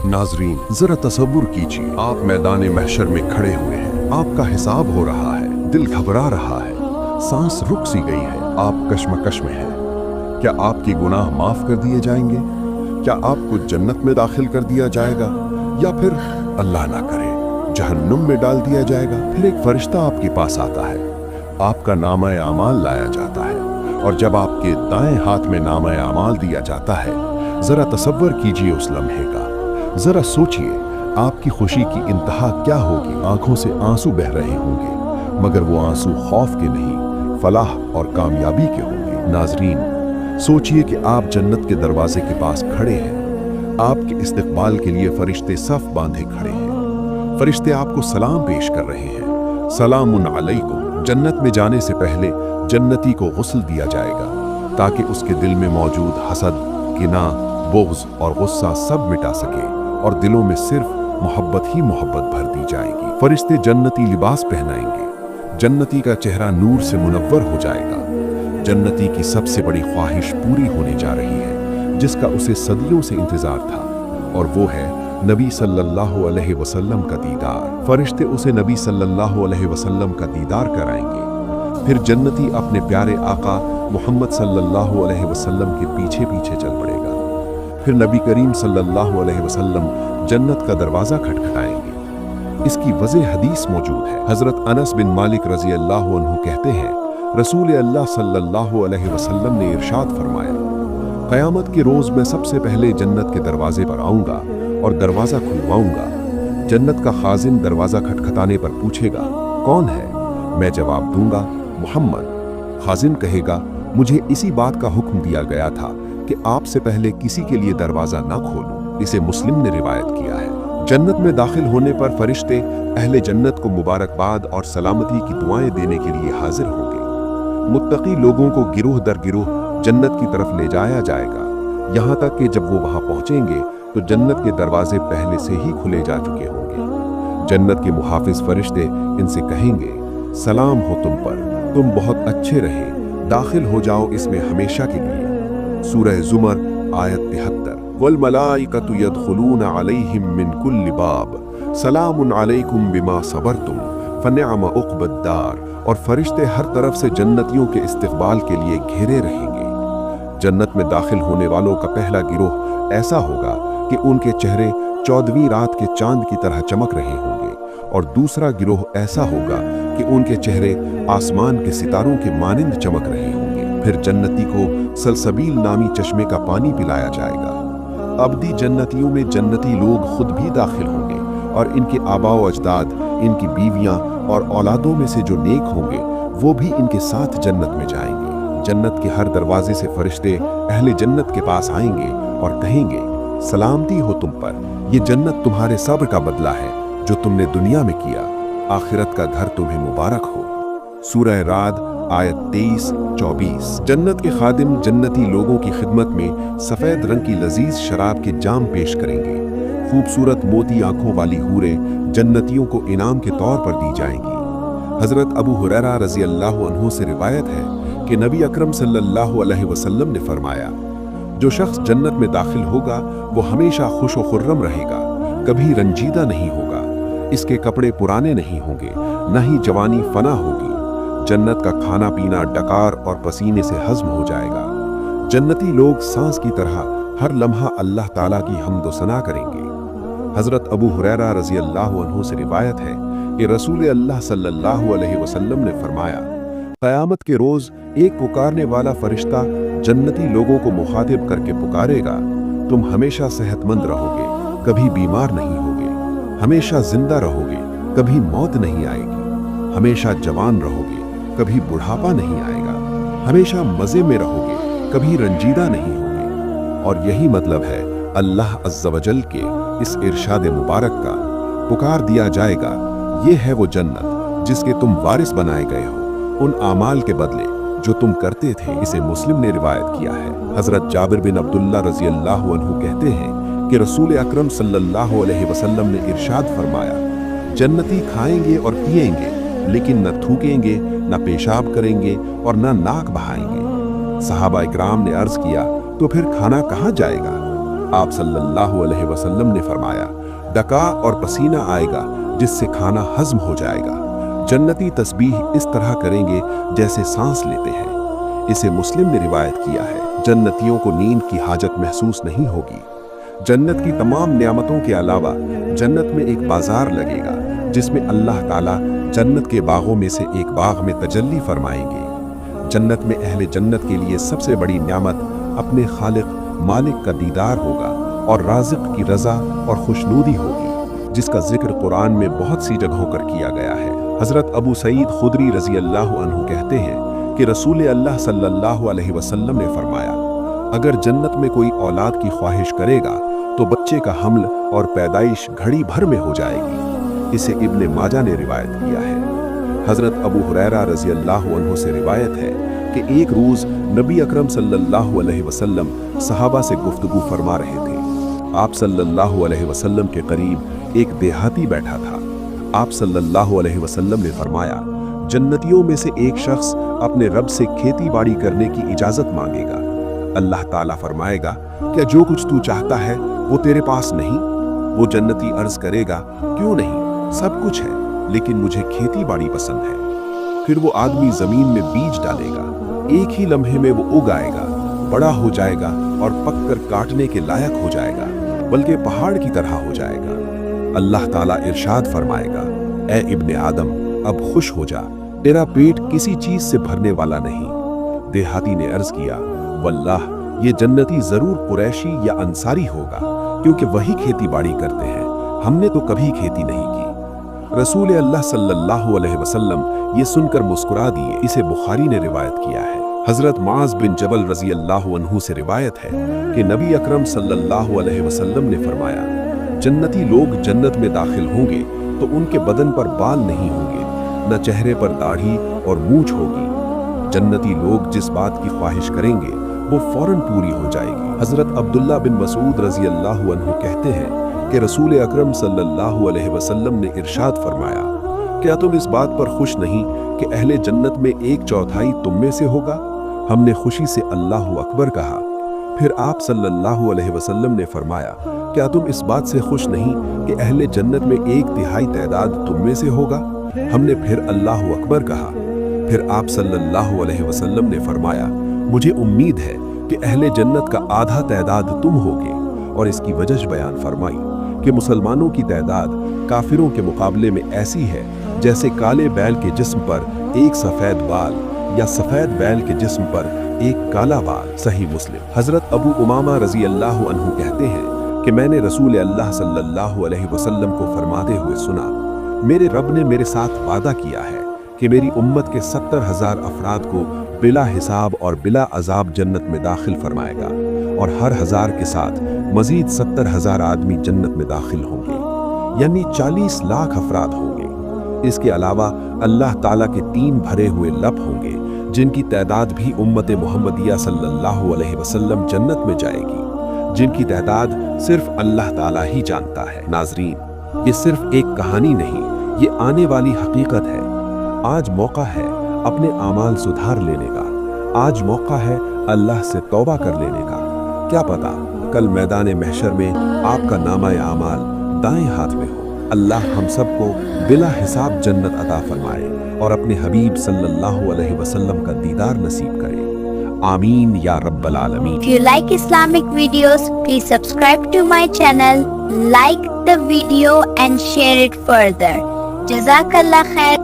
नाजरीन, जरा तसव्वुर कीजिए, आप मैदान महशर में खड़े हुए हैं, आपका हिसाब हो रहा है, दिल घबरा रहा है, सांस रुक सी गई है, आप कश्मकश में हैं। क्या आपके गुनाह माफ कर दिए जाएंगे? क्या आपको जन्नत में दाखिल कर दिया जाएगा, या फिर अल्लाह ना करे जहन्नुम में डाल दिया जाएगा? फिर एक फरिश्ता आपके पास आता है, आपका नामा आमाल लाया जाता है, और जब आपके दाएं हाथ में नामा आमाल दिया जाता है, जरा तसव्वुर कीजिए उस लम्हे का, जरा सोचिए आपकी खुशी की इंतहा क्या होगी। आंखों से आंसू बह रहे होंगे, मगर वो आंसू खौफ के नहीं, फलाह और कामयाबी के होंगे। नाजरीन, सोचिए कि आप जन्नत के दरवाजे के पास खड़े हैं, आपके इस्तकबाल के लिए फरिश्ते सफ बांधे खड़े हैं। फरिश्ते आपको सलाम पेश कर रहे हैं, सलामुन अलैकुम। जन्नत में जाने से पहले जन्नती को गुस्ल दिया जाएगा, ताकि उसके दिल में मौजूद हसद, किना, बुग़्ज़ और गुस्सा सब मिटा सके, और दिलों में सिर्फ मोहब्बत ही मोहब्बत भर दी जाएगी। फरिश्ते जन्नती लिबास पहनाएंगे, जन्नती का चेहरा नूर से मुनव्वर हो जाएगा। जन्नती की सबसे बड़ी ख्वाहिश पूरी होने जा रही है, जिसका उसे सदियों से इंतजार था, और वो है नबी सल्लल्लाहु अलैहि वसल्लम का दीदार। फरिश्ते उसे नबी सल्लल्लाहु अलैहि वसल्लम का दीदार कराएंगे। फिर जन्नती अपने प्यारे आका मोहम्मद सल्लल्लाहु अलैहि वसल्लम के पीछे पीछे चल पड़ेगा। फिर नबी करीम सल्लल्लाहु अलैहि वसल्लम जन्नत का दरवाज़ा खटखटाएंगे। इसकी वजह हदीस मौजूद है। हज़रत अनस बिन मालिक रज़ी अल्लाहु अन्हु कहते हैं, रसूल अल्लाह सल्लल्लाहु अलैहि वसल्लम ने इरशाद फरमाया, क़यामत के रोज़ मैं सबसे पहले जन्नत के दरवाजे पर आऊँगा और दरवाज़ा खुलवाऊँगा। जन्नत का खाजिन दरवाज़ा खटखटाने पर पूछेगा, कौन है? मैं जवाब दूंगा, मोहम्मद। खाजिन कहेगा, मुझे इसी बात का हुक्म दिया गया था कि आपसे पहले किसी के लिए दरवाज़ा ना खोलूं। इसे मुस्लिम ने रिवायत किया है। जन्नत में दाखिल होने पर फरिश्ते अहले जन्नत को मुबारकबाद और सलामती की दुआएं देने के लिए हाजिर होंगे। मुत्तकी लोगों को गिरोह दर गिरोह जन्नत की तरफ ले जाया जाएगा, यहाँ तक कि जब वो वहाँ पहुँचेंगे तो जन्नत के दरवाजे पहले से ही खुले जा चुके होंगे। जन्नत के मुहाफिज फरिश्ते इनसे कहेंगे, सलाम हो तुम पर, तुम बहुत अच्छे रहे, दाखिल हो जाओ इसमें हमेशा के लिए। सूरह ज़ुमर आयत 73। वल मलाइकतु यदखुलून अलैहिम मिन कुल्लि बाब, सलामुन अलैकुम बिमा सबरतुम फनिअम उक़बद्दार। और फरिश्ते हर तरफ से जन्नतियों के इस्तक़बाल के लिए घेरे रहेंगे। जन्नत में दाखिल होने वालों का पहला गिरोह ऐसा होगा कि उनके चेहरे 14वीं रात के चांद की तरह चमक रहे होंगे, और दूसरा गिरोह ऐसा होगा कि उनके चेहरे आसमान के सितारों के मानिंद चमक रहे होंगे। फिर जन्नती को सलसबील नामी चश्मे का पानी पिलाया जाएगा। अबदी जन्नतियों में जन्नती लोग खुद भी दाखिल होंगे, और इनके आबा व अजदाद, इनकी बीवियां और औलादों में से जो नेक होंगे वो भी इनके साथ जन्नत में जाएंगे। जन्नत के हर दरवाजे से फरिश्ते अहले जन्नत के पास आएंगे और कहेंगे, सलामती हो तुम पर, ये जन्नत तुम्हारे सब्र का बदला है जो तुमने दुनिया में किया। आखिरत का घर तुम्हें मुबारक हो। सूरह राद आयत 23-24। जन्नत के खादिम जन्नती लोगों की खिदमत में सफ़ेद रंग की लजीज शराब के जाम पेश करेंगे। खूबसूरत मोती आंखों वाली हूरें जन्नतियों को इनाम के तौर पर दी जाएंगी। हज़रत अबू हुरैरा रज़ी अल्लाहु अन्हु से रिवायत है कि नबी अकरम सल्लल्लाहु अलैहि वसल्लम ने फरमाया, जो शख्स जन्नत में दाखिल होगा वो हमेशा खुश व खुर्रम रहेगा, कभी रंजीदा नहीं होगा, इसके कपड़े पुराने नहीं होंगे, न ही जवानी फना होगी। जन्नत का खाना पीना डकार और पसीने से हज़म हो जाएगा। जन्नती लोग सांस की तरह हर लम्हा अल्लाह ताला की हम्द सना करेंगे। हज़रत अबू हुरैरा रज़ी अल्लाहु अन्हु से रिवायत है कि रसूल अल्लाह सल्लल्लाहु अलैहि वसल्लम ने फरमाया, क़यामत के रोज़ एक पुकारने वाला फरिश्ता जन्नती लोगों को मुखातिब करके पुकारेगा, तुम हमेशा सेहतमंद रहोगे, कभी बीमार नहीं होगे, हमेशा जिंदा रहोगे, कभी मौत नहीं आएगी, हमेशा जवान रहोगे, कभी बुढ़ापा नहीं आएगा, हमेशा मज़े में रहोगे, कभी रंजीदा नहीं होगे। और यही मतलब है अल्लाह अज़्ज़ व जल के इस इरशाद मुबारक का। पुकार दिया जाएगा, ये है वो जन्नत जिसके तुम वारिस बनाए गए हो, उन आमाल के बदले जो तुम करते थे। इसे मुस्लिम ने रिवायत किया है। हज़रत जाबिर बिन अब्दुल्ला रज़ी अल्लाहु अन्हु कहते हैं कि रसूल अकरम सल्लल्लाहु अलैहि वसल्लम ने इरशाद फरमाया, जन्नती खाएंगे और पिएंगे, लेकिन न थूकेंगे, न पेशाब करेंगे और न नाक बहाएंगे। सहाबा इकराम ने अर्ज किया, तो फिर खाना कहाँ जाएगा? आप सल्लल्लाहु अलैहि वसल्लम ने फरमाया, डका और पसीना आएगा जिससे खाना हजम हो जाएगा। जन्नती तस्बीह इस तरह करेंगे जैसे सांस लेते हैं। इसे मुस्लिम ने रिवायत किया है। जन्नतियों को नींद की हाजत महसूस नहीं होगी। जन्नत की तमाम नियामतों के अलावा जन्नत में एक बाजार लगेगा जिसमें अल्लाह ताला जन्नत के बागों में से एक बाग में तजल्ली फरमाएंगे। जन्नत में अहले जन्नत के लिए सबसे बड़ी नियामत अपने खालिक मालिक का दीदार होगा और राज़िक की रज़ा और खुशनूदी होगी, जिसका जिक्र कुरान में बहुत सी जगहों पर किया गया है। हज़रत अबू सईद खुदरी रज़ी अल्लाह अन्हु कहते हैं कि रसूल अल्लाह सल्लल्लाहु अलैहि वसल्लम ने फरमाया, अगर जन्नत में कोई औलाद की ख्वाहिश करेगा तो बच्चे का हमल और पैदाइश घड़ी भर में हो जाएगी। इसे इब्ने माजा ने रिवायत किया है। हज़रत अबू हुरैरा रज़ी अल्लाह अन्हु से रिवायत है कि एक रोज़ नबी अकरम सल्लल्लाहु अलैहि वसल्लम सहाबा से गुफ्तगू फरमा रहे थे। आप सल्लल्लाहु अलैहि वसल्लम के करीब एक देहाती बैठा था। आप सल्लल्लाहु अलैहि वसल्लम ने फरमाया, जन्नतियों में से एक शख्स अपने रब से खेती बाड़ी करने की इजाज़त मांगेगा। अल्लाह ताला फरमाएगा, क्या जो कुछ तू चाहता है वो तेरे पास नहीं? वो जन्नती अर्ज करेगा, क्यों नहीं, सब कुछ है, लेकिन मुझे खेती बाड़ी पसंद है। फिर वो आदमी जमीन में बीज डालेगा, एक ही लम्हे में वो उग आएगा, बड़ा हो जाएगा और पककर काटने के लायक हो जाएगा, बल्कि पहाड़ की तरह हो जाएगा। अल्लाह ताला इरशाद फरमाएगा, ए इब्ने आदम, अब खुश हो जा, तेरा पेट किसी चीज से भरने वाला नहीं। देहाती ने अर्ज किया, वल्लाह ये जन्नती जरूर कुरैशी या अंसारी होगा, क्योंकि वही खेती बाड़ी करते हैं, हमने तो कभी खेती नहीं की। रसूल अल्लाह सल्लल्लाहु अलैहि वसल्लम ये सुनकर मुस्कुरा दिए। इसे बुखारी ने रिवायत किया है। हजरत माज बिन जबल रजी अल्लाह अन्हु से रिवायत है कि नबी अकरम सल्लल्लाहु अलैहि वसल्लम ने फरमाया, जन्नती लोग जन्नत में दाखिल होंगे तो उनके बदन पर बाल नहीं होंगे, न चेहरे पर दाढ़ी और मूंछ होगी। जन्नती लोग जिस बात की ख्वाहिश करेंगे वो फौरन पूरी हो जाएगी। हजरत अब्दुल्ला बिन मसूद रजी अल्लाह अन्हु कहते हैं कि रसूल अकरम सल्लल्लाहु अलैहि वसल्लम ने इरशाद फरमाया, क्या तुम इस बात पर खुश नहीं कि अहले जन्नत में 1/4 तुम में से होगा? हमने खुशी से अल्लाहु अकबर कहा। फिर आप सल्लल्लाहु अलैहि वसल्लम ने फरमाया, क्या तुम इस बात से खुश नहीं कि अहले जन्नत में 1/3 तादाद तुम में से होगा? हमने फिर अल्लाहु अकबर कहा। फिर आप सल्लल्लाहु अलैहि वसल्लम ने फरमाया, मुझे उम्मीद है कि अहले जन्नत का आधा तादाद तुम होगे। और इसकी वजह बयान फरमाई कि मुसलमानों की तादाद काफिरों के मुकाबले में ऐसी है जैसे काले बैल के जिस्म पर एक सफेद बाल या सफेद बैल के जिस्म पर एक काला बाल। सही मुस्लिम। हजरत अबू उमामा रजी अल्लाह अन्हु कहते हैं कि मैंने रसूल अल्लाह सल्लल्लाहु अलैहि वसल्लम को फरमाते हुए सुना, मेरे रब ने मेरे साथ वादा किया है कि मेरी उम्मत के 70,000 अफराद को बिला हिसाब और बिला अजाब जन्नत में दाखिल फरमाएगा और हर 1000 के साथ मजीद 70,000 आदमी जन्नत में दाखिल होंगे, यानी 40 लाख अफराद होंगे। इसके अलावा अल्लाह ताला के 3 भरे हुए लब होंगे जिनकी तादाद भी उम्मत मुहम्मदिया सल्लल्लाहु अलैहि वसल्लम जन्नत में जाएगी, जिनकी तादाद सिर्फ अल्लाह ताला ही जानता है। नाजरीन, ये सिर्फ एक कहानी नहीं, ये आने वाली हकीकत है। आज मौका है अपने आमाल सुधार लेने का, आज मौका है अल्लाह से तौबा कर लेने का। क्या पता कल मैदान महशर में आपका नामा आमाल दाएं हाथ में हो। अल्लाह हम सबको बिला हिसाब जन्नत अता फरमाए और अपने हबीब सल्लल्लाहु अलैहि वसल्लम का दीदार नसीब करे। आमीन या रब्बल आलमीन। If you like Islamic videos, please subscribe to my channel, like the video and share it further. Jazakallah khair.